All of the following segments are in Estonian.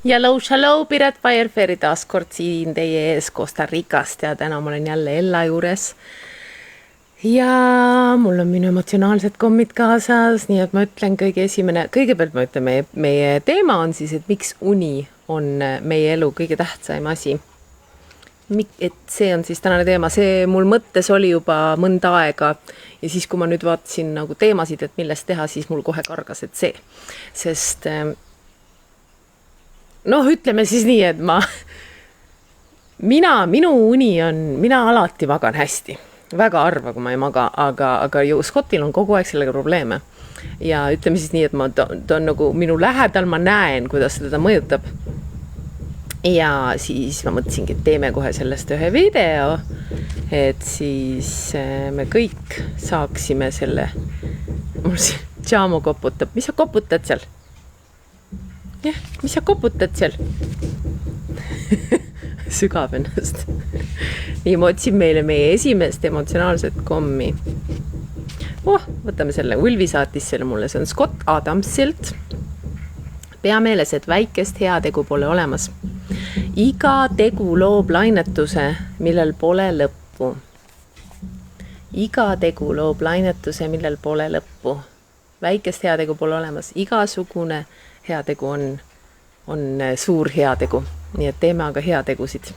Hello, Piret Firefairy taas kord siin teie ees Costa Ricast ja täna ma olen jälle Ella juures. Ja mul on minu emotsionaalsed kommid kaasas, nii et ma ütlen kõigepealt ma ütlen, meie teema on siis, et miks uni on meie elu kõige tähtsaim asi. Et see on siis tänane teema, see mul mõttes oli juba mõnda aega ja siis, kui ma nüüd vaatasin nagu teemasid, et millest teha, siis mul kohe kargas, et see, sest ütleme siis nii, et minu uni on, mina alati magan hästi, väga harva, kui ma ei maga, aga ju Scottil on kogu aeg sellega probleeme. Ja ütleme siis nii, et ta on nagu minu lähedal, ma näen, kuidas teda mõjutab. Ja siis ma mõtlesingi, et teeme kohe sellest ühe video, et siis me kõik saaksime selle, mul see Jamo koputab, mis sa koputad seal? Jah, mis sa koputad seal? Sügab ennast. Nii ma otsin meile meie esimest emotsionaalset kommi. Võtame selle, Ulvi saatis selle mulle, see on Scott Adamsilt. Pea meeles, et väikest heategu pole olemas. Iga tegu loob lainetuse, millel pole lõppu. Iga tegu loob lainetuse, millel pole lõppu. Väikest heategu pole olemas, igasugune heategu on suur heategu, nii et teeme aga heategusid.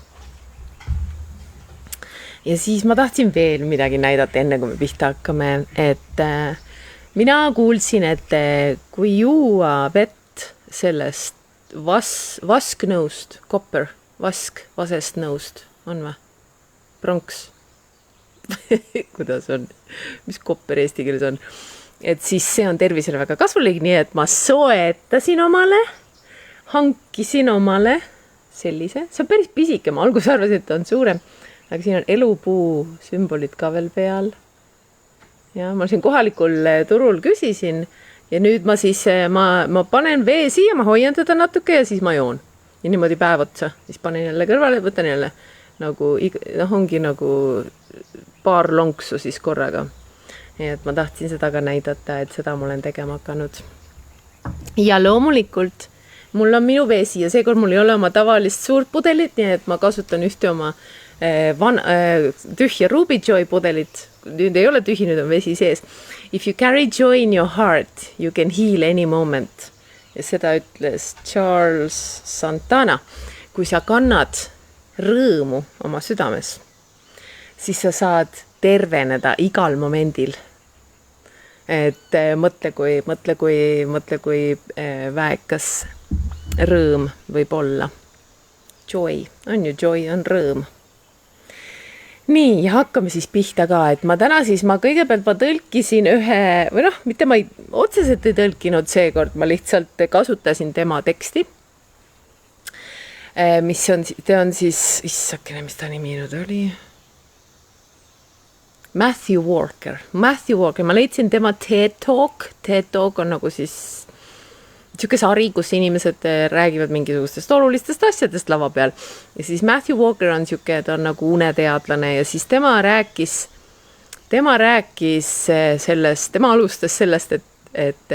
Ja siis ma tahtsin veel midagi näidata, enne kui me pihta hakkame, et mina kuulsin, et kui juua vett sellest vasknõust, vasest nõust, on või? Pronks. Kuidas on? Mis kopper eesti keeles on? Et siis see on tervisele väga kasulik, nii et ma soetasin omale, hankisin omale sellise, see on päris pisike, ma alguses arvasin, et ta on suurem, aga siin on elupuu sümbolid ka veel peal. Ja ma siin kohalikul turul küsisin ja nüüd ma siis, ma panen vee siia, ma hoian teda natuke ja siis ma joon. Ja niimoodi päev otsa, siis panen jälle kõrvale, võtan jälle nagu, ongi nagu paar lonksu siis korraga. Ja et ma tahtsin seda ka näidata, et seda ma olen tegema hakanud. Ja loomulikult mul on minu vesi ja seekord mul ei ole oma tavalist suurt pudelit, nii et ma kasutan ühte oma tühja Ruby Joy pudelit. Nüüd ei ole tühi, nüüd on vesi sees. If you carry joy in your heart, you can heal any moment. Ja seda ütles Charles Santana. Kui sa kannad rõõmu oma südames, siis sa saad terveneda igal momendil. Et mõtle kui väekas rõõm võib olla. Joy, on ju joy, on rõõm. Nii, ja hakkame siis pihta ka, et ma kõigepealt tõlkisin ühe, või mitte ma otseselt ei tõlkinud seekord, ma lihtsalt kasutasin tema teksti, mis ta on siis, issakene, mis ta nimi nüüd oli? Matthew Walker, ma leidsin tema TED Talk on nagu siis siuke sari, kus inimesed räägivad mingisugustest olulistest asjadest lava peal. Ja siis Matthew Walker on siuke, ta on nagu uneteadlane ja siis tema rääkis sellest, tema alustas sellest, et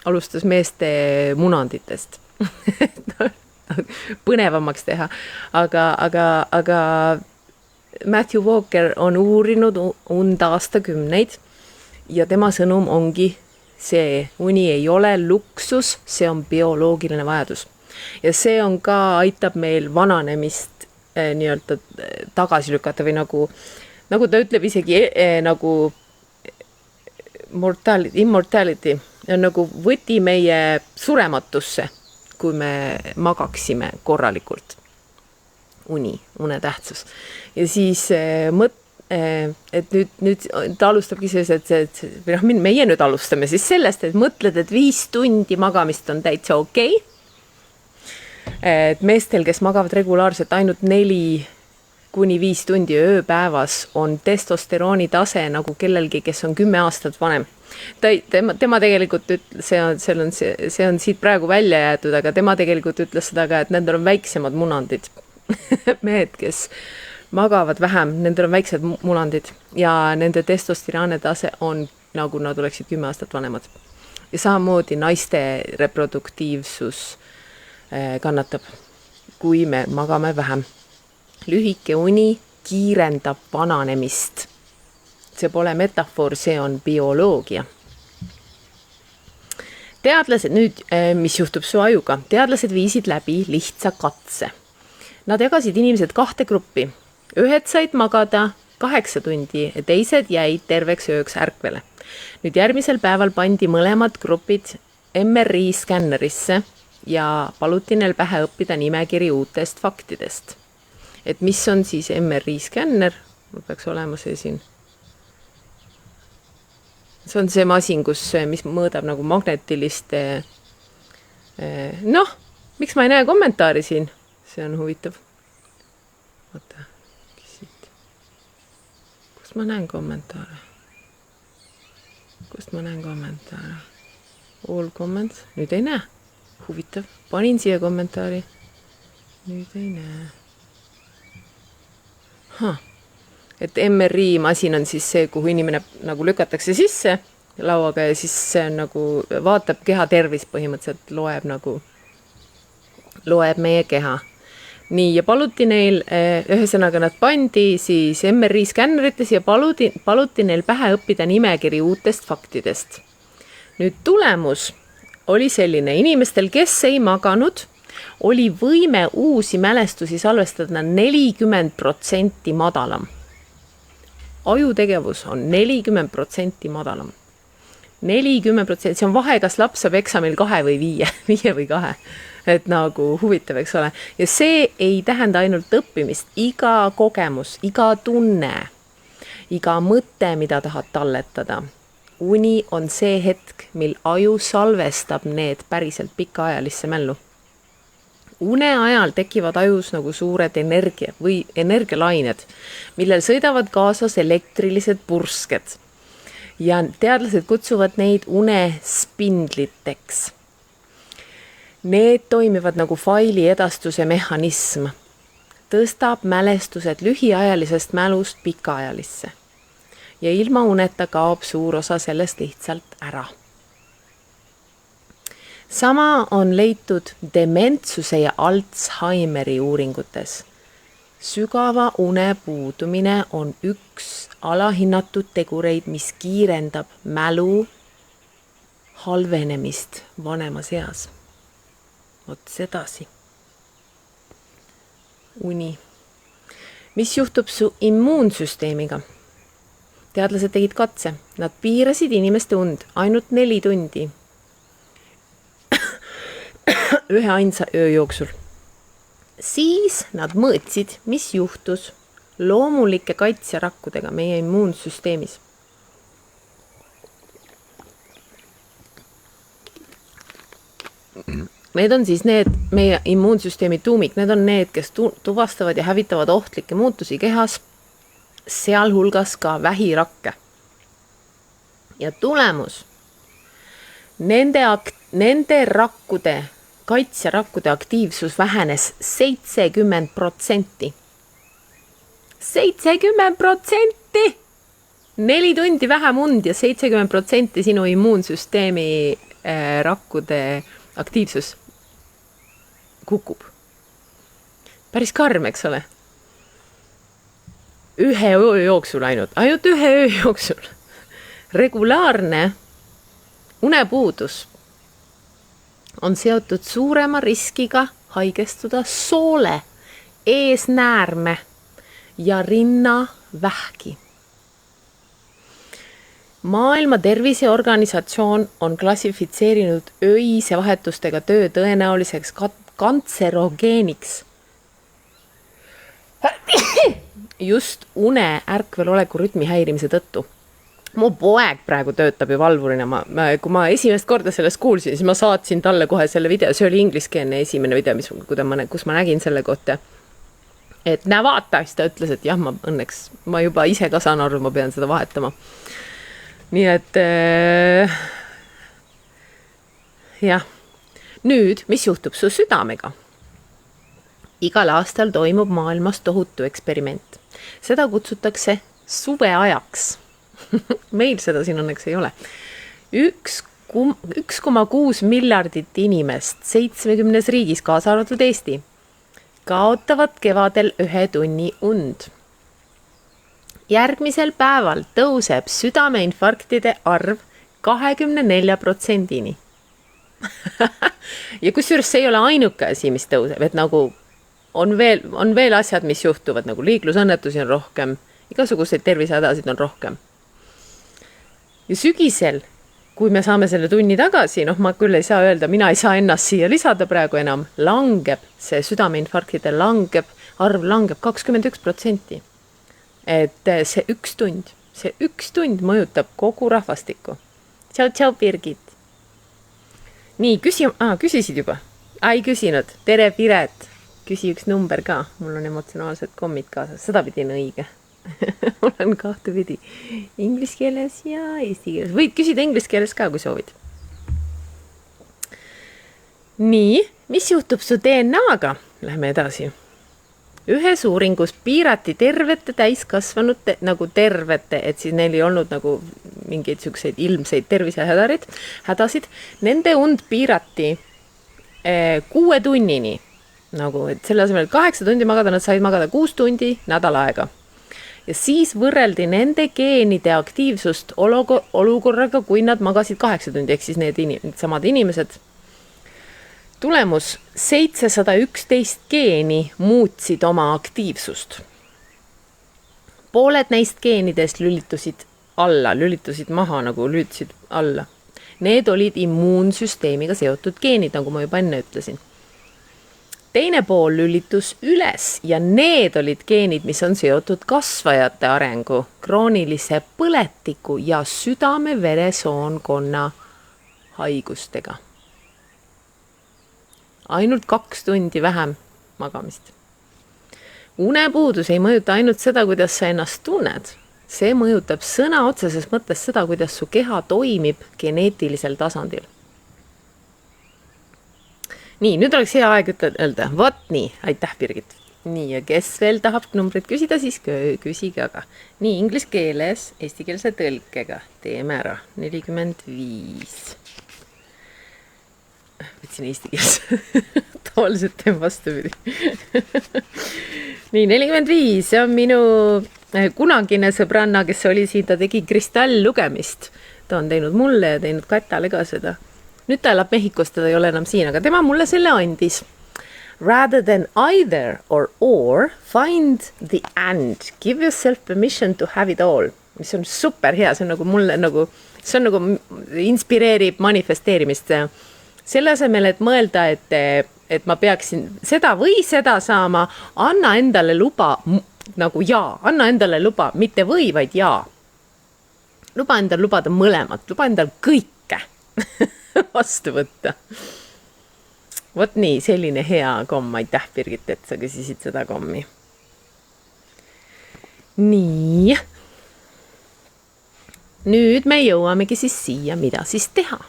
alustas meeste munanditest. Põnevamaks teha, aga Matthew Walker on uurinud und aastakümneid ja tema sõnum ongi see, uni ei ole luksus, see on bioloogiline vajadus. Ja see on ka, aitab meil vananemist nii-öelda tagasi lükata või nagu ta ütleb isegi nagu immortality on nagu võti meie surematusse, kui me magaksime korralikult. Une tähtsus. Ja siis et nüüd ta alustabki selles, et meie nüüd alustame siis sellest, et mõtled, et 5 tundi magamist on täitsa okei. Et meestel, kes magavad regulaarselt ainult 4-5 tundi ööpäevas, on testosterooni tase nagu kellelgi, kes on 10 aastat vanem. Tema tegelikult see on siit praegu välja jäetud, aga tema tegelikult ütles seda ka, et nendel on väiksemad munandid. Mehed, kes magavad vähem, nendel on väiksed munandid ja nende testosterooni tase on nagu nad oleksid 10 aastat vanemad. Ja samamoodi naiste reproduktiivsus kannatab, kui me magame vähem. Lühike uni kiirendab vananemist. See pole metafoor, see on bioloogia. Teadlased, nüüd mis juhtub su ajuga? Teadlased viisid läbi lihtsa katse. Nad jagasid inimesed 2 gruppi. Ühed said magada 8 tundi ja teised jäid terveks ööks ärkvele. Nüüd järgmisel päeval pandi mõlemad grupid MRI skännerisse ja paluti neil pähe õppida nimekiri uutest faktidest. Et mis on siis MRI skänner? Mul peaks olema see siin. See on see masin, mis mõõdab nagu magnetiliste... Noh, miks ma ei näe kommentaari siin? See on huvitav. Oota, siit. Kust ma näen kommentaare? All comments. Nüüd ei näe. Huvitav. Panin siia kommentaari. Nüüd ei näe. Et MRI masin on siis see, kuhu inimene nagu lükatakse sisse lauaga ja siis see nagu vaatab keha tervis põhimõtteliselt, loeb meie keha. Nii, ja paluti neil, ühesõnaga nad pandi siis MRI skännerites ja paluti neil pähe õppida nimekiri uutest faktidest. Nüüd tulemus oli selline, inimestel, kes ei maganud, oli võime uusi mälestusi salvestada 40% madalam. Ajutegevus on 40% madalam. 40%, see on vahe, kas laps saab eksamil 2 või 5 või 2. Et nagu huvitav, eks ole. Ja see ei tähenda ainult õppimist. Iga kogemus, iga tunne, iga mõte, mida tahad talletada. Uni on see hetk, mil aju salvestab need päriselt pikaajalisse mällu. Une ajal tekivad ajus nagu suured energia või energialained, millel sõidavad kaasas elektrilised pursked. Ja teadlased kutsuvad neid unespindliteks. Need toimivad nagu faili edastuse mehhanism. Tõstab mälestused lühiajalisest mälust pikaajalisse. Ja ilma uneta kaob suur osa sellest lihtsalt ära. Sama on leitud dementsuse ja Alzheimeri uuringutes. Sügava une puudumine on üks alahinnatud tegureid, mis kiirendab mälu halvenemist vanemas eas. Vot sedasi. Uni. Mis juhtub su immuunsüsteemiga? Teadlased tegid katse. Nad piirasid inimeste und ainult 4 tundi. Ühe ainsa öö jooksul. Siis nad mõõtsid, mis juhtus loomulike kaitserakkudega meie immuunsüsteemis. Need on siis need meie immuunsüsteemi tuumik, need on need, kes tuvastavad ja hävitavad ohtlikke muutusi kehas, sealhulgas ka vähirakke. Ja tulemus, nende rakkude, kaitserakkude aktiivsus vähenes 70%. 70%! 4 tundi vähem und ja 70% sinu immuunsüsteemi rakkude aktiivsus kukub. Päris karm, eks ole? Ühe öö jooksul ainult ühe öö jooksul. Regulaarne unepuudus on seotud suurema riskiga haigestuda soole, eesnäärme ja rinnavähki. Maailma Terviseorganisatsioon on klassifitseerinud öise vahetustega töö tõenäoliseks kantserogeeniks. Just une ärkvel oleku rütmi häirimise tõttu. Mu poeg praegu töötab ju valvurina. Kui ma esimest korda sellest kuulsin, siis ma saatsin talle kohe selle video. See oli ingliskeelne esimene video, kus ma nägin selle kohta. Et näe vaata, siis ta ütles, et jah, ma juba ise ka saan aru, ma pean seda vahetama. Nii et jah. Nüüd, mis juhtub su südamega? Igal aastal toimub maailmas tohutu eksperiment. Seda kutsutakse suveajaks. Meil seda siin õnneks ei ole. Üks 1,6 miljardit inimest 70 riigis, kaasa arvatud Eesti, kaotavad kevadel 1 tunni und. Järgmisel päeval tõuseb südameinfarktide arv 24%-ni. Ja kusjuures see ei ole ainuke asi, mis tõuseb, et nagu on veel asjad, mis juhtuvad, nagu liiklusõnnetusi on rohkem, igasuguseid tervisehädasid on rohkem. Ja sügisel, kui me saame selle tunni tagasi, ma küll ei saa öelda, mina ei saa ennast siia lisada praegu enam, langeb see südameinfarktide arv langeb 21%. Et see 1 tund mõjutab kogu rahvastikku. Tšau, Birgit. Nii, küsisid juba? Ei küsinud. Tere, Piret. Küsi üks number ka. Mul on emotsionaalsed kommid kaasas. Seda pidi on õige. Mul on 2 pidi. Inglis keeles ja eesti keeles. Võid küsida inglis keeles ka, kui soovid. Nii, mis juhtub su DNA-ga? Lähme edasi. Ühes uuringus piirati tervete täiskasvanute, nagu tervete, et siis neil ei olnud nagu mingeid selliseid ilmseid tervisehädasid. Nende und piirati 6 tunnini. Nagu, et selle asemel 8 tundi magada, nad said magada 6 tundi nädal aega. Ja siis võrreldi nende geenide aktiivsust olukorraga, kui nad magasid 8 tundi, ehk siis need samad inimesed. Tulemus 711 geeni muutsid oma aktiivsust. Pooled neist geenidest lülitusid maha, nagu lülitusid alla. Need olid immuunsüsteemiga seotud geenid, nagu ma juba enne ütlesin. Teine pool lülitus üles ja need olid geenid, mis on seotud kasvajate arengu, kroonilise põletiku ja südame-veresoonkonna haigustega. Ainult 2 tundi vähem magamist. Unepuudus ei mõjuta ainult seda, kuidas sa ennast tunned. See mõjutab sõna otseses mõttes seda, kuidas su keha toimib geneetilisel tasandil. Nii, nüüd oleks hea aeg öelda. Vot nii, aitäh, Birgit. Nii, ja kes veel tahab numbrit küsida, siis küsige aga. Nii, inglis keeles, eestikeelse tõlkega. Teeme ära. 45. Võtsin eesti keeles. Tavaliselt teen vastupidi. Nii, 45. See on minu kunagine sõbranna, kes oli siin, ta tegi kristalllugemist. Ta on teinud mulle ja teinud Katale ka seda. Nüüd ta elab Mehhikos, teda ei ole enam siin, aga tema mulle selle andis. Rather than either or, find the and. Give yourself permission to have it all. Mis on super hea, see on nagu mulle see on nagu inspireerib manifesteerimist. Selle asemel, et mõelda, et ma peaksin seda või seda saama, anna endale luba nagu jaa. Anna endale luba, mitte või, vaid jaa. Luba endale lubada mõlemat, luba endale kõike vastu võtta. Vot nii, selline hea komm. Aitäh, Birgit, et sa küsisid seda kommi. Nii. Nüüd me jõuamegi siis siia, mida siis teha.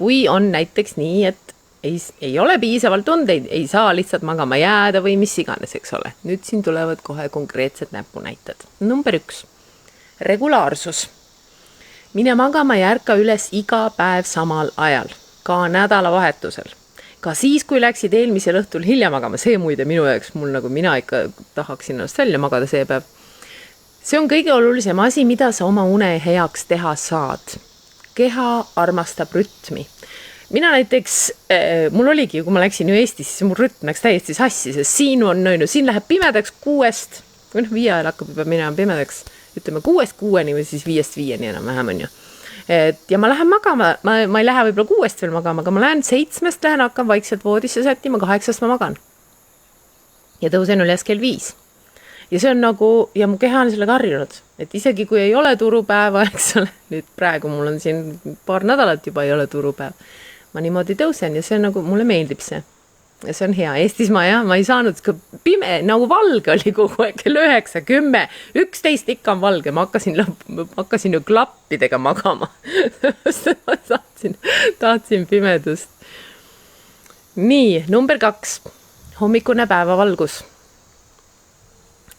Kui on näiteks nii, et ei ole piisavalt tundeid, ei saa lihtsalt magama jääda või mis iganes, eks ole. Nüüd siin tulevad kohe konkreetsed näpunäited. Number 1. Regulaarsus. Mine magama ja ärka üles iga päev samal ajal, ka nädalavahetusel. Ka siis, kui läksid eelmisel õhtul hilja magama, see muide minu jaoks, mina ikka tahaksin ennast välja magada see päev. See on kõige olulisem asi, mida sa oma une heaks teha saad. Keha armastab rütmi. Mina näiteks, mul oligi, kui ma läksin ju Eestis, siis mul rütm läks täiesti sassi, sest siin läheb pimedaks 6, või 5 ajal hakkab juba minema pimedaks, ütleme 6-6 või siis 5-5 enam vähem on ju. Ja ma lähen magama, ma ei lähe võib-olla 6 veel magama, aga ma lähen 7 lähen, hakkan vaikselt voodisse sättima, 8 ma magan. Ja tõusen üles kell 5. Ja see on nagu, ja mu keha on sellega harjunud, et isegi kui ei ole turupäeva, eks ole, nüüd praegu mul on siin paar nädalat juba ei ole turupäev. Ma niimoodi tõusen ja see on nagu, mulle meeldib see. Ja see on hea. Eestis ma ei saanud, pime, nagu valge oli kogu aeg, kell 9, 10, 11 ikka on valge. Ma hakkasin ju klappidega magama. tahtsin pimedust. Nii, number 2. Hommikune päevavalgus.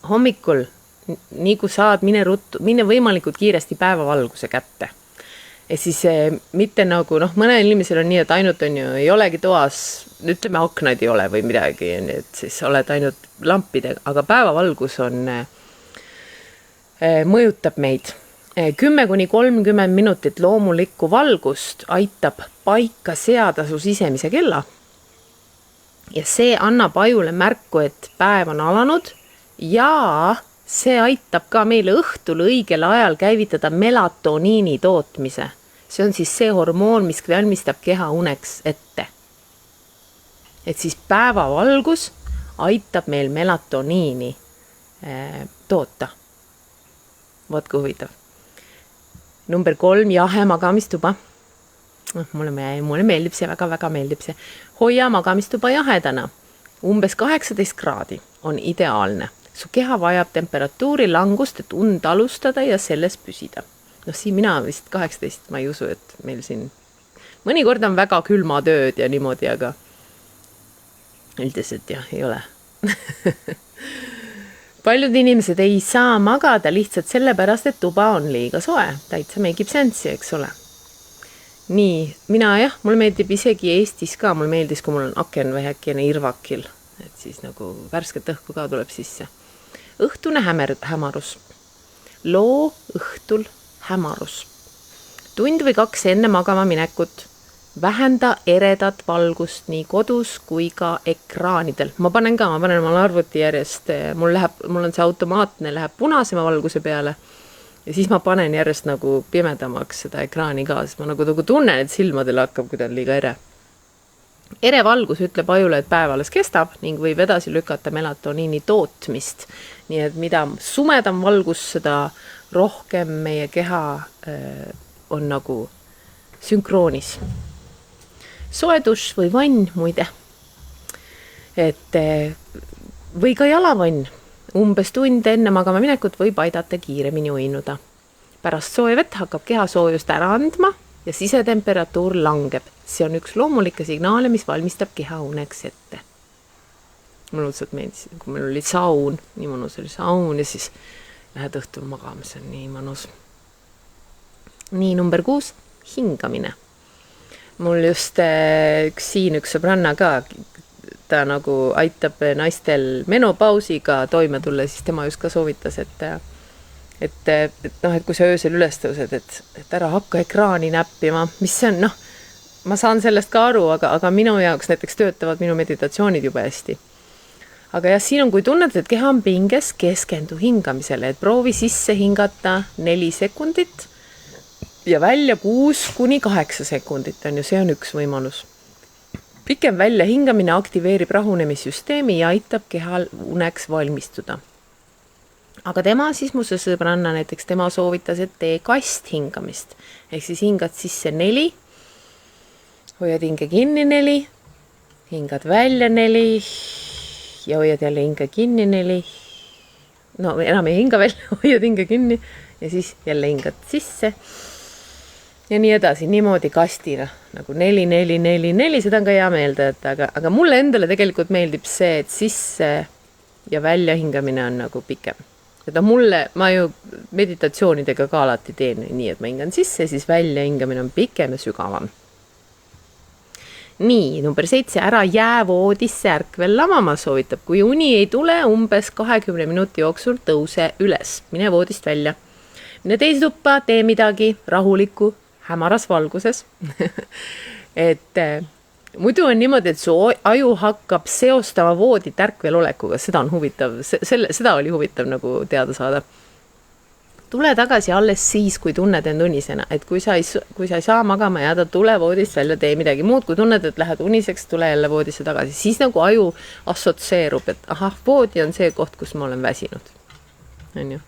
Hommikul, nii kui saad, mine võimalikult kiiresti päevavalguse kätte. ja siis mitte nagu, mõnel inimesel on nii, et ainult on ju, ei olegi toas, ütleme aknaid ei ole või midagi, et siis oled ainult lampidega, aga päevavalgus on, mõjutab meid. 10–30 minutit loomulikku valgust aitab paika seada su sisemise kella. Ja see annab ajule märku, et päev on alanud ja see aitab ka meile õhtul õigel ajal käivitada melatoniini tootmise. See on siis see hormoon, mis valmistab keha uneks ette. Et siis päevavalgus aitab meil melatoniini toota. Vaat kui huvitav. Number 3, jahe magamistuba. Mulle meeldib see, väga meeldib see. Hoia magamistuba jahedana. Umbes 18 kraadi on ideaalne. Su keha vajab temperatuuri langust, et und alustada ja selles püsida. Siin mina vist 18, ma ei usu, et meil siin mõnikord on väga külma tööd ja niimoodi, aga üldiselt jah, ei ole. Paljud inimesed ei saa magada lihtsalt sellepärast, et tuba on liiga soe. Täitsa meigib sensi, eks ole. Nii, mina mulle meeldib isegi Eestis ka, mulle meeldis, kui mul on aken vähekene irvakil, et siis nagu värsket õhku ka tuleb sisse. Õhtune hämarus. Loo õhtul hämarus. Tund või 2 enne magama minekut. Vähenda eredat valgust nii kodus kui ka ekraanidel. Ma panen omal arvuti järjest, mul on see automaatne, läheb punasema valguse peale ja siis ma panen järjest nagu pimedamaks seda ekraani ka, sest ma nagu tunnen, et silmadel hakkab, kui ta on liiga ere. Ere valgus ütleb ajule, et päev alles kestab ning võib edasi lükata melatoniini tootmist. Nii et mida sumedam valgus, seda rohkem meie keha on nagu sünkroonis. Soeduš või vann muide. Või ka jalavann. Umbes tund enne magama minekut võib aidata kiiremini uinuda. Pärast sooja hakkab keha soojust ära andma ja sisetemperatuur langeb. See on üks loomulikke signaale, mis valmistab keha uneks ette. Mulle õudselt meeldis, kui meil oli saun, nii mõnus oli saun ja siis lähed õhtul magama, see on nii mõnus. Nii, number 6, hingamine. Mul just üks sõbranna ka, ta nagu aitab naistel menopausiga toime tulla, siis tema just ka soovitas, et kui sa öösel üles tõused, et ära hakka ekraani näppima, mis see on, ma saan sellest ka aru, aga minu jaoks näiteks töötavad minu meditatsioonid jube hästi. Aga jah, siin on, kui tunned, et keha on pinges, keskendu hingamisele, et proovi sisse hingata 4 sekundit ja välja 6–8 sekundit on ju, see on üks võimalus. Pikem välja hingamine aktiveerib rahunemissüsteemi ja aitab kehal uneks valmistuda. Aga tema siis, mu sõbranna näiteks, tema soovitas, et tee kast hingamist. Ehk siis hingad sisse 4, hoiad hinge kinni 4, hingad välja 4 ja hoiad jälle hinge kinni 4. No enam ei hinga välja, hoiad hinge kinni ja siis jälle hingad sisse. Ja nii edasi, niimoodi kastina, nagu 4, 4, 4, 4, seda on ka hea meelde, aga mulle endale tegelikult meeldib see, et sisse ja välja hingamine on nagu pikem. Et ma ju meditatsioonidega ka alati teen nii, et ma hingan sisse, siis välja hingamine on pikem ja sügavam. Nii, number 7, ära jää voodisse ärkvel lamama soovitab. Kui uni ei tule, umbes 20 minuti jooksul tõuse üles, mine voodist välja. Mine teise tuppa, tee midagi rahulikku, hämaras valguses. Et muidu on niimoodi, et su aju hakkab seostama voodit ärkvel olekuga, seda on huvitav, seda oli huvitav nagu teada saada. Tule tagasi alles siis, kui tunned end unisena, et kui sa ei saa magama jääda, tule voodist välja, tee midagi muud, kui tunned, et lähed uniseks, tule jälle voodisse tagasi, siis nagu aju assotseerub, et ahah, voodi on see koht, kus ma olen väsinud. On ju?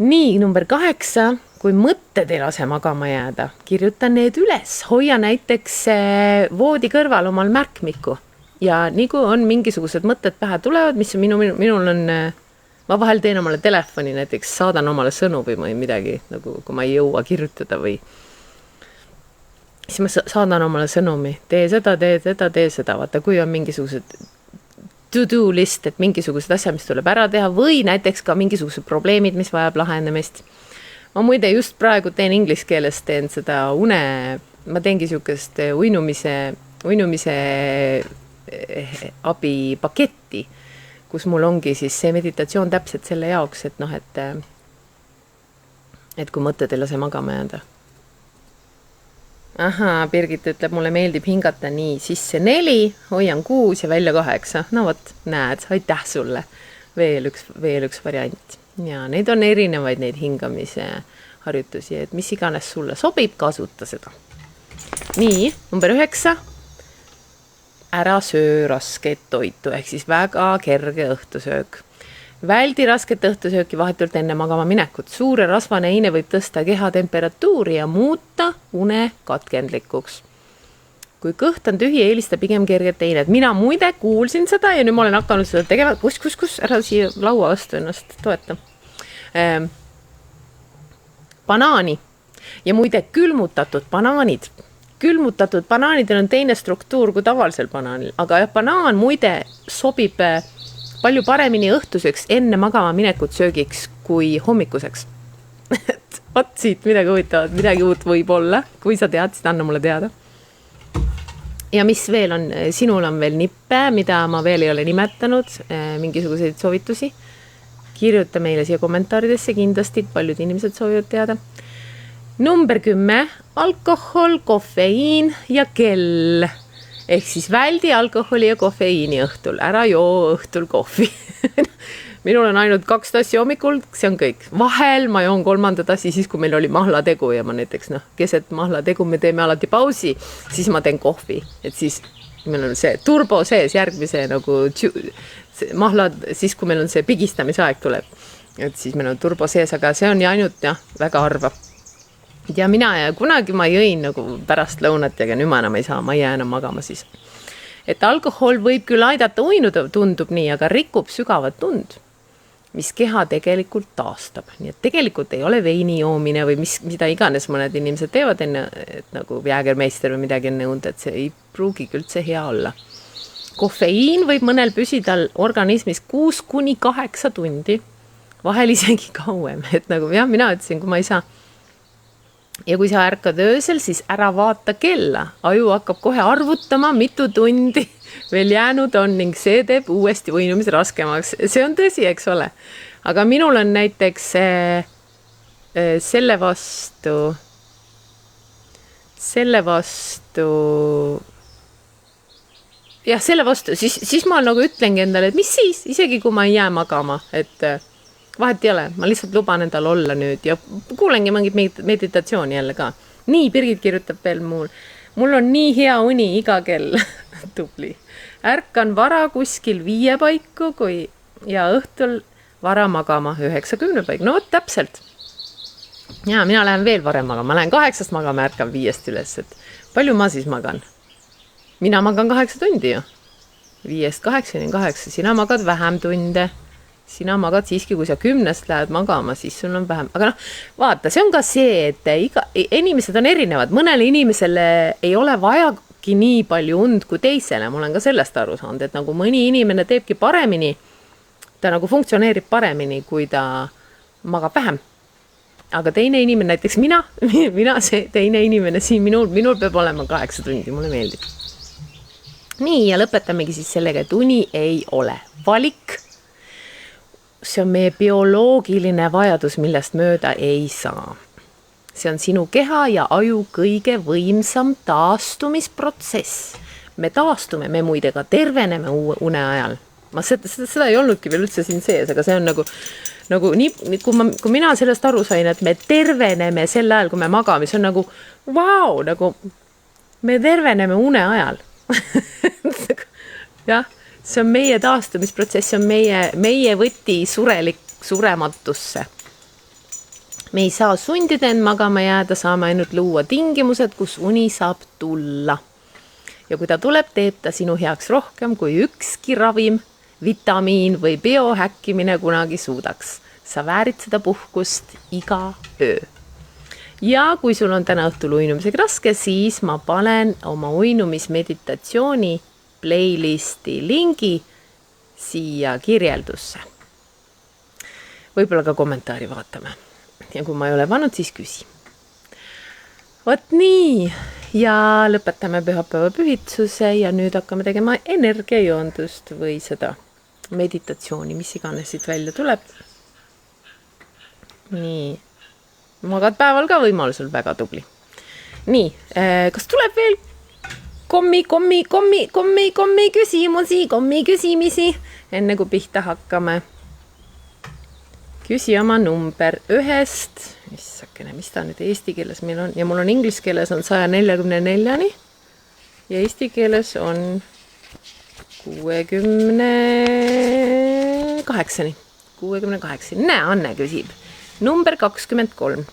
Nii, number 8, kui mõtted ei lase magama jääda, kirjuta need üles, hoia näiteks voodi kõrval omal märkmiku ja nii kui on mingisugused mõtted pähe tulevad, mis minul on, ma vahel teen omale telefoni, näiteks saadan omale sõnumi või midagi, nagu kui ma ei jõua kirjutada või siis ma saadan omale sõnumi, tee seda, vaata, kui on mingisugused to-do list, et mingisugused asjad, mis tuleb ära teha või näiteks ka mingisugused probleemid, mis vajab lahendamist. ma muide just praegu teen inglise keeles, teen seda ma teengi sihukest uinumise abipaketti, kus mul ongi siis see meditatsioon täpselt selle jaoks, et et kui mõtted ei lase magama jääda. Ahaa, Birgit ütleb, mulle meeldib hingata nii sisse 4, hoian 6 ja välja 8. No vot, näed, aitäh sulle. Veel üks variant. Ja neid on erinevaid neid hingamise harjutusi, et mis iganes sulle sobib, kasuta seda. Nii, number 9. Ära söö rasket toitu, ehk siis väga kerge õhtusöök. Väldi rasket õhtusööki vahetult enne magama minekut. Suure rasvane heine võib tõsta keha temperatuuri ja muuta une katkendlikuks. Kui kõht on tühi, eelista pigem kerget heinet. Mina muide kuulsin seda ja nüüd ma olen hakanud seda tegema. Kus, ära siia laua vastu ennast toeta. Banaani ja muide külmutatud banaanid. Külmutatud banaanidel on teine struktuur kui tavalisel banaanil, aga banaan muide sobib palju paremini õhtuseks enne magama minekut söögiks kui hommikuseks. Võt siit midagi huvitavat, midagi uut võib olla. Kui sa tead, siis anna mulle teada. Ja mis veel on? Sinul on veel nippe, mida ma veel ei ole nimetanud, mingisuguseid soovitusi. Kirjuta meile siia kommentaaridesse kindlasti, paljud inimesed soovivad teada. Number 10, alkohol, kofeiin ja kell. Ehk siis väldi alkoholi ja kofeiini õhtul. Ära joo õhtul kohvi. Minul on ainult 2 tassi hommikul, see on kõik. Vahel ma joon 3. tassi siis, kui meil oli mahlategu ja ma näiteks keset mahlategu me teeme alati pausi, siis ma teen kohvi. Et siis meil on see turbo sees järgmise mahlad, siis kui meil on see pigistamise aeg tuleb. Et siis meil on turbo sees, aga see on ainult väga harva. Ja mina kunagi ma jõin pärast lõunat ja nüüd ma enam ei saa, ma ei jää enam magama siis. Et alkohol võib küll aidata uinuda, tundub nii, aga rikub sügavat tund, mis keha tegelikult taastab. Nii et tegelikult ei ole veini joomine või mida iganes mõned inimesed teevad enne, et nagu jäägermeister või midagi enne und, et see ei pruugigi üldse hea olla. Kofeiin võib mõnel püsida organismis 6-8 tundi, vahel isegi kauem. Et mina ütlesin, kui ma ei saa. Ja kui sa ärkad öösel, siis ära vaata kella. Aju hakkab kohe arvutama, mitu tundi veel jäänud on ning see teeb uuesti uinumise raskemaks. See on tõsi, eks ole. Aga minul on näiteks selle vastu, siis ma ütlengi endale, et mis siis, isegi kui ma ei jää magama, et vahet ei ole, ma lihtsalt luban endal olla nüüd ja kuulengi mingit meditatsiooni jälle ka. Nii, Birgit kirjutab veel mul on nii hea uni iga kell. Tubli. Ärkan vara kuskil 5 paiku ja õhtul vara magama 9-10 paiku. No täpselt. Ja mina lähen veel varem magama. Ma lähen 8 magama, ärkan 5 üles. Et palju ma siis magan? Mina magan 8 tundi ju. 5-8, sina magad vähem tunde. Sina magad siiski, kui sa 10 lähed magama, siis sul on vähem. Aga vaata, see on ka see, et inimesed on erinevad. Mõnele inimesele ei ole vajagi nii palju und kui teisele. Ma olen ka sellest aru saanud, et mõni inimene teebki paremini, ta funktsioneerib paremini, kui ta magab vähem. Aga teine inimene, näiteks mina see teine inimene siin, minul peab olema 8 tundi, mulle meeldib. Nii, ja lõpetamegi siis sellega, et uni ei ole valik. See on meie bioloogiline vajadus, millest mööda ei saa. See on sinu keha ja aju kõige võimsam taastumisprotsess. Me taastume, me muide ka terveneme une ajal. Seda ei olnudki veel üldse siin sees, aga see on nii, kui mina sellest aru sain, et me terveneme sel ajal, kui me magame, see on vau, me terveneme une ajal. Jah. See on meie taastumisprotsess, see on meie võti surematusse. Me ei saa sundida end magama jääda, saame ainult luua tingimused, kus uni saab tulla. Ja kui ta tuleb, teeb ta sinu heaks rohkem, kui ükski ravim, vitamiin või biohäkkimine kunagi suudaks. Sa väärid seda puhkust iga öö. Ja kui sul on täna õhtul uinumisega raske, siis ma panen oma uinumismeditatsiooni playlisti lingi siia kirjeldusse. Võib-olla ka kommentaari vaatame. ja kui ma ei ole pannud, siis küsi. Vot nii, ja lõpetame pühapäeva pühitsuse ja nüüd hakkame tegema energiajoondust või seda meditatsiooni, mis iganes siit välja tuleb. Nii, magad päeval ka võimalusel, väga tubli. Nii, kas tuleb veel kommi küsimisi, enne kui pihta hakkame? Küsi oma number 1, issakene, mis ta nüüd eesti keeles meil on, ja mul on inglise keeles on 144-ni ja eesti keeles on 68-ni. 68-ni. Näe, Anne küsib. Number 23.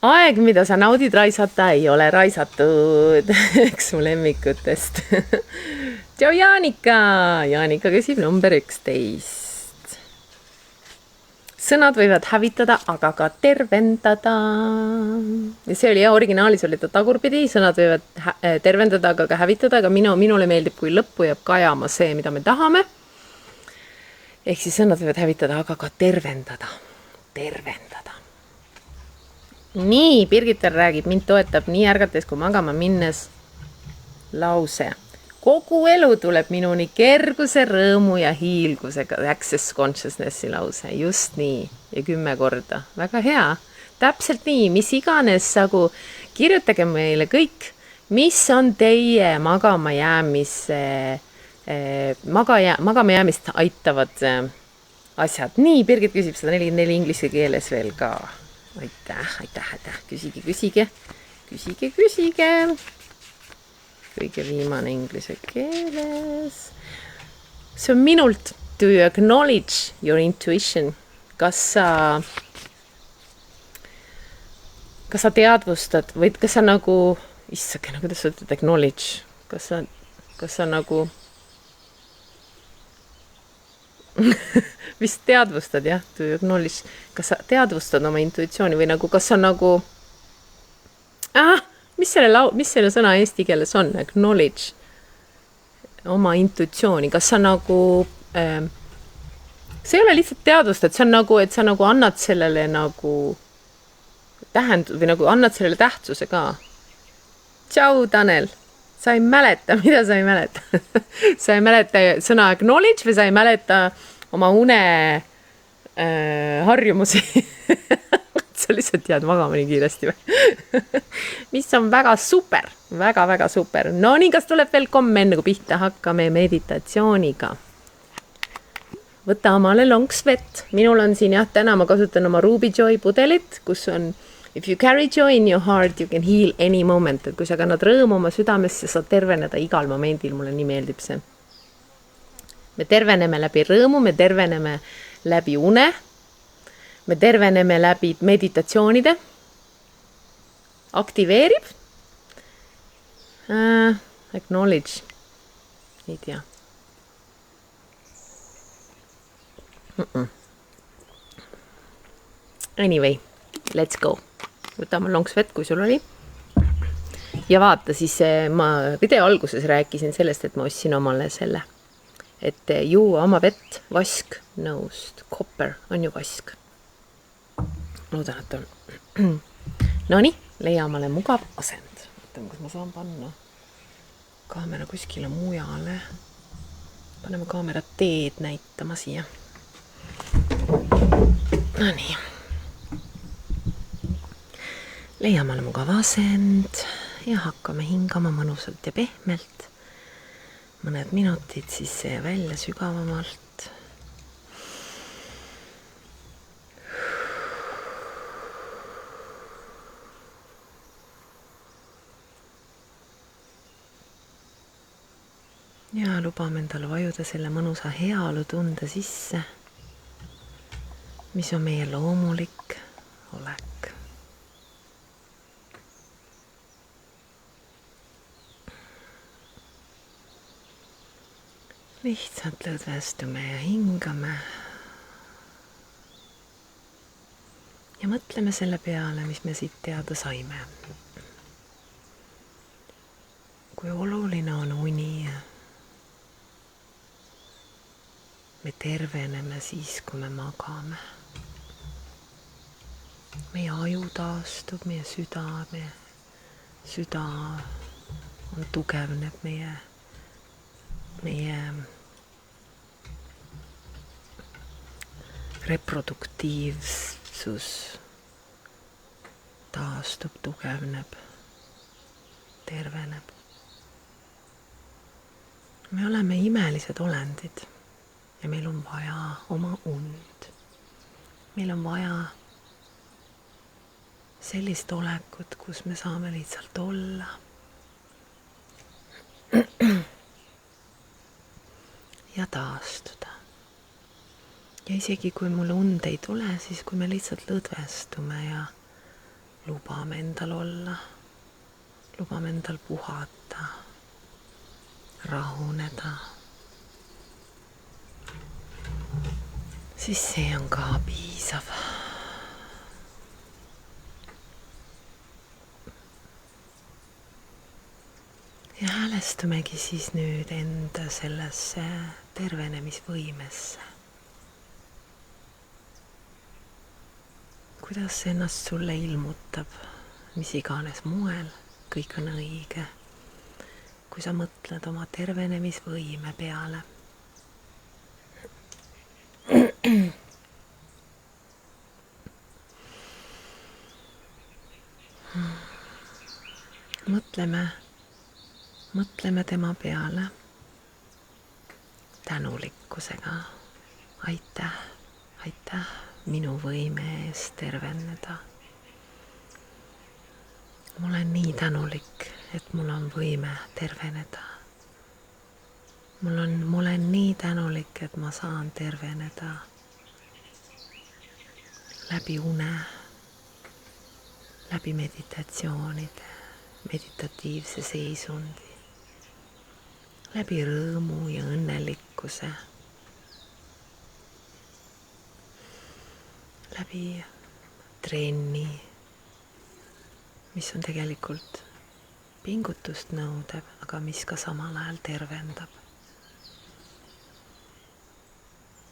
Aeg, mida sa naudid raisata, ei ole raisatud. Üks mu lemmikutest. Tšau, Jaanika! Jaanika küsib number 11. Sõnad võivad hävitada, aga ka tervendada. Ja see oli originaalis oli ta tagurpidi. Sõnad võivad tervendada, aga ka hävitada. Aga minule meeldib, kui lõppu jääb kajama see, mida me tahame. Ehk siis sõnad võivad hävitada, aga ka tervendada. Tervendada. Nii, Birgitar räägib, mind toetab nii ärgates kui magama minnes lause. Kogu elu tuleb minuni kerguse, rõõmu ja hiilgusega. Access consciousnessi lause. Just nii. Ja 10 korda. Väga hea. Täpselt nii. Mis iganes sagu. Kirjutage meile kõik, mis on teie magama jäämist aitavad asjad. Nii, Birgit küsib 144 inglise keeles veel ka. Aitäh. Küsige. Kõige viimane inglise keeles. See on minult. Do you acknowledge your intuition? Kas sa teadvustad või kas sa nagu, issakene, kuidas sa ütled acknowledge? Kas sa nagu vist teadvustad, jah, do you acknowledge? Kas sa teadvustad oma intuitsiooni või nagu, kas sa nagu mis selle sõna eesti keeles on? Acknowledge oma intuitsiooni. Kas sa nagu see ei ole lihtsalt teadvustad, see on nagu, et sa nagu annad sellele nagu või nagu annad sellele tähtsuse ka. Tšau, Tanel! Sa ei mäleta, mida sa ei mäleta? Sa ei mäleta sõna acknowledge või sa ei mäleta oma une harjumusi? Sa lihtsalt jääd magama nii kiiresti või? Mis on väga super, väga super. No nii, kas tuleb veel komme, enne kui pihta hakkame meditatsiooniga? Võta omale lonks vett. Minul on siin, jah, täna ma kasutan oma Ruby Joy pudelit, kus on if you carry joy in your heart, you can heal any moment. Et kui sa kannad rõõmu oma südamesse, saad terveneda igal momendil. Mulle nii meeldib see. Me terveneme läbi rõõmu, me terveneme läbi une, me terveneme läbi meditatsioonide, aktiveerib, acknowledge, ei tea. Anyway, let's go. Võtame lonks vett, kui sul oli. Ja vaata, siis ma video alguses rääkisin sellest, et ma ostsin omale selle, et juua oma vett, vask nõust, copper on ju vask. Loodan, et on. No nii, leia omale mugav asend. Võtame, kas ma saan panna kaamera kuskile mujale. Paneme kaamera teed näitama siia. No nii. Leia omale mugav asend ja hakkame hingama mõnusalt ja pehmelt. Mõned minutid siis välja sügavamalt. Ja lubame endale vajuda selle mõnusa heaolu tunde sisse, mis on meie loomulik olek. Lihtsalt lõdvestume ja hingame ja mõtleme selle peale, mis me siit teada saime. Kui oluline on uni, me terveneme siis, kui me magame. Meie aju taastub, meie süda on tugevneb, meie reproduktiivsus taastub, tugevneb, terveneb. Me oleme imelised olendid ja meil on vaja oma und. Meil on vaja sellist olekut, kus me saame lihtsalt olla. Ja taastuda. Ja isegi kui mul und ei tule, siis kui me lihtsalt lõdvestume ja lubame endal olla, lubame endal puhata, rahuneda, siis see on ka piisav. Ja häälestumegi siis nüüd enda sellesse tervenemisvõimesse. Kuidas see ennast sulle ilmutab, mis iganes moel, kõik on õige. Kui sa mõtled oma tervenemisvõime peale. Mõtleme tema peale tänulikkusega. Aitäh minu võime eest terveneda. Ma olen nii tänulik, et mul on võime terveneda. Ma olen nii tänulik, et ma saan terveneda läbi une, läbi meditatsioonide, meditatiivse seisundi, läbi rõõmu ja õnnelikkuse, läbi trenni, mis on tegelikult pingutust nõudev, aga mis ka samal ajal tervendab.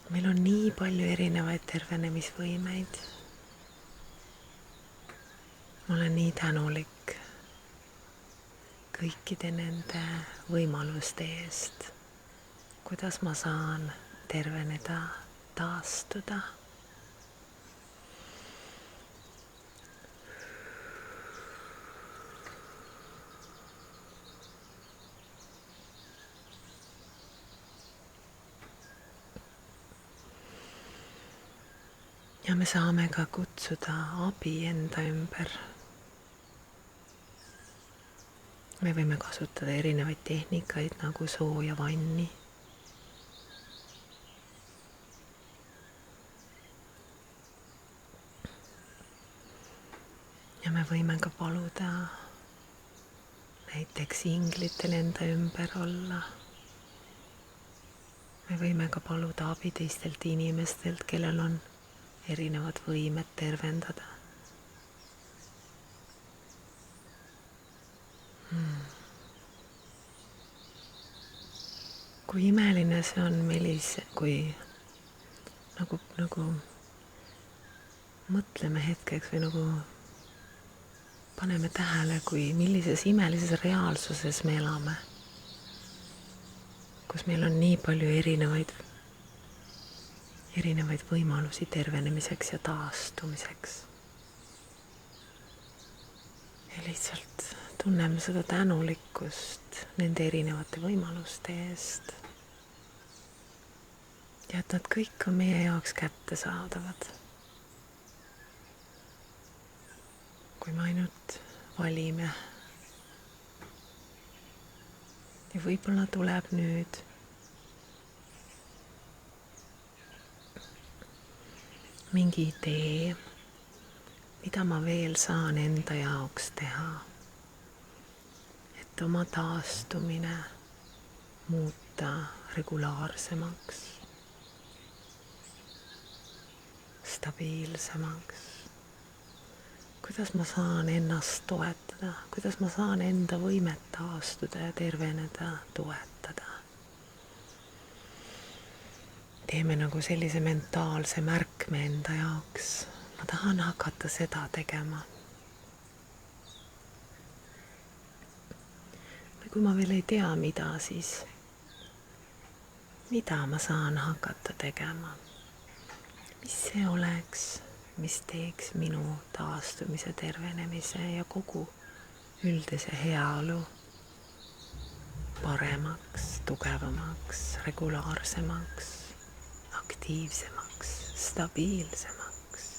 Meil on nii palju erinevaid tervenemisvõimeid. Ma olen nii tänulik kõikide nende võimaluste eest, kuidas ma saan terveneda, taastuda. Ja me saame ka kutsuda abi enda ümber. Me võime kasutada erinevaid tehnikaid nagu sooja vanni. Ja me võime ka paluda näiteks inglitel enda ümber olla. Me võime ka paluda abi teistelt inimestelt, kellel on erinevad võimed tervendada. Kui imeline see on, kui nagu mõtleme hetkeks või nagu paneme tähele, kui millises imelises reaalsuses me elame, kus meil on nii palju erinevaid võimalusi tervenemiseks ja taastumiseks. Ja lihtsalt tunneme seda tänulikkust nende erinevate võimaluste eest. Ja et nad kõik on meie jaoks kättesaadavad. Kui me ainult valime. Ja võib-olla tuleb nüüd mingi idee, mida ma veel saan enda jaoks teha, et oma taastumine muuta regulaarsemaks, stabiilsemaks. Kuidas ma saan ennast toetada, kuidas ma saan enda võimet taastuda ja terveneda, toetada. teeme nagu sellise mentaalse märkme enda jaoks. Ma tahan hakata seda tegema. Või kui ma veel ei tea, siis mida ma saan hakata tegema? Mis see oleks, mis teeks minu taastumise, tervenemise ja kogu üldise heaolu paremaks, tugevamaks, regulaarsemaks, aktiivsemaks, stabiilsemaks?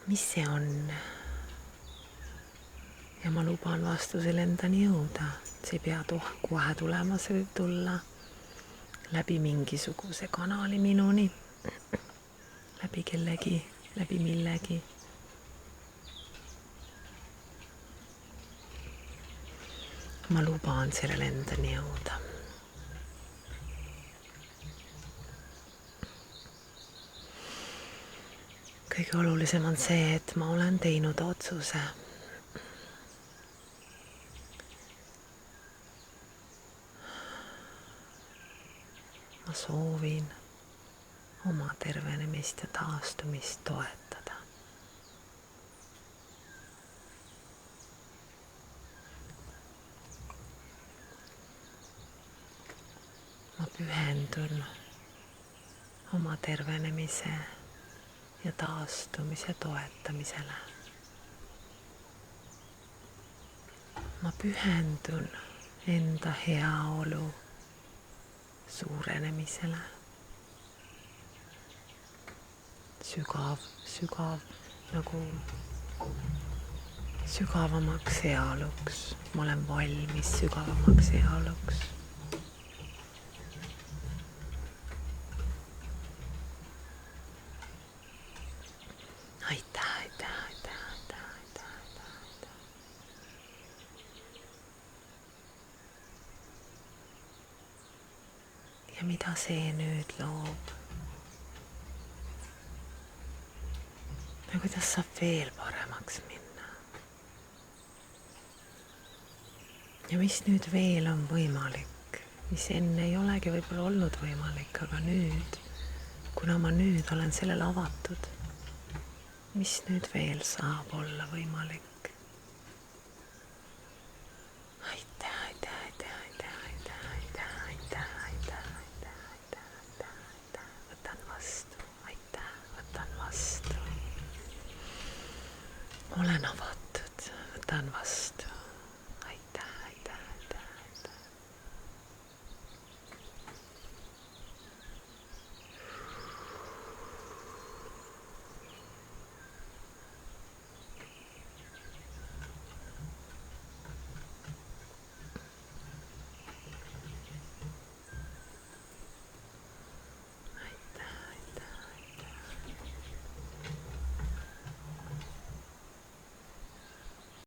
Mis see on? Ja ma luban vastusel endani jõuda. See ei pea kohe tulema, see võib tulla läbi mingisuguse kanali minuni, läbi kellegi, läbi millegi. Ma luban sellele endani jõuda. Kõige olulisem on see, et ma olen teinud otsuse. Ma soovin oma tervenemist ja taastumist toetada. Ma pühendun oma tervenemise ja taastumise toetamisele. Ma pühendun enda heaolu suurenemisele. Sügav nagu sügavamaks heaoluks. Ma olen valmis sügavamaks heaoluks. Aitäh. Ja mida see nüüd loob? Ja kuidas saab veel paremaks minna? Ja mis nüüd veel on võimalik? Mis enne ei olegi võib-olla olnud võimalik, aga nüüd, kuna ma nüüd olen sellele avatud, mis nüüd veel saab olla võimalik? Olen avatud, võtan vastu.